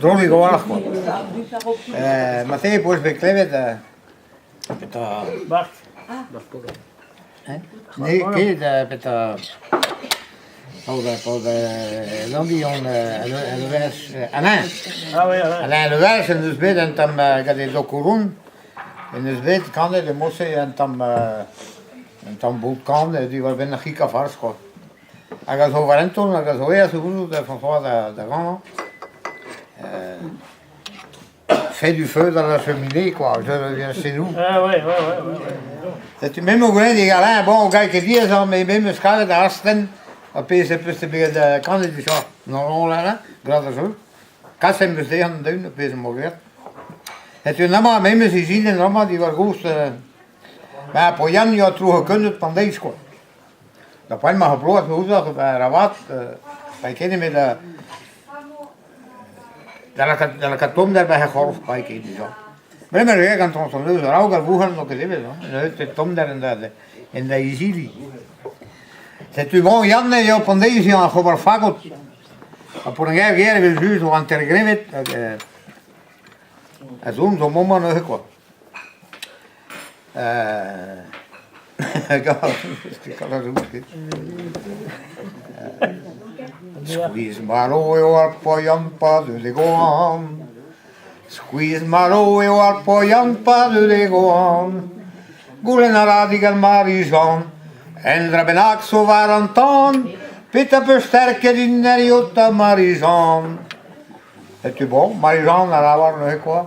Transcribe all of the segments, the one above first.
drogi goalach quoi. Matei pues beklevet peta. Bart. Nee, kijk, peta. Pour l'ambiance, le vers, Alain. Ah oui, Alain. Alain le vers, en dus bed en tam gade dokurun. En dus bed kan de mosse en tam boot kan, die was binnen gika vars quoi. Aga zo varenton, aga zo ja zo de van de gang. Fait du feu dans la cheminée quoi, je reviens chez nous. Ah oui. C'est même au grain des Alain, bon, gars qui dit ça, mais même scale de Arsten. Opeens hebben ze bij de kanten die zo naar Holland, graag zo. Kassen we tegen doen, opeens mogelijk. Het is nou maar mensen die zien en allemaal die waren goed. Maar voor Jan je terug kunnen van deze school. Dat kwam maar gebroken, hoe dat bij Rabat, bij kennen met de. Dat ik tom daarbij gegolfd bij kennen zo. Maar maar ik kan toch zo rauw gaan voegen nog eens even zo. Het tom daar in de Izili. C'est tu bon Jan je op deze jaar gewoon fagot. Op een keer wil je zo aan tergremet. Zo'n zo moment nog quoi. Squeeze maro e arpoyan pa de goan. Squeeze maro e arpoyan pa de goan. Gulen radical marijan. En drabenak zo waren ton, Peter versterker in Neriota Marijan. Het is bon, Marijan, daar waren we quoi.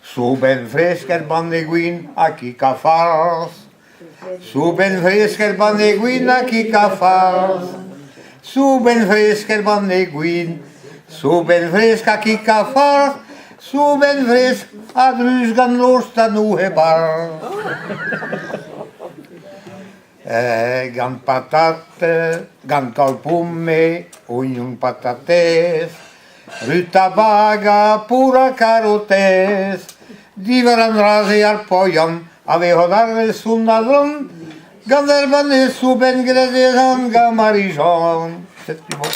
Zo ben fresker van de guin, aki kafars. Zo ben fresker van de guin, aki kafars. Zo ben fresker van de guin, zo ben fresk aki kafars. Zo ben fresk, adrus gan loosta nu hebar. Gan patate, gan calpume, union patates, rutabaga, pura carotes, diveran rase arpoyan, aveho darle sunadron, gan derbane suben gredesan gamarijon. C'est bon.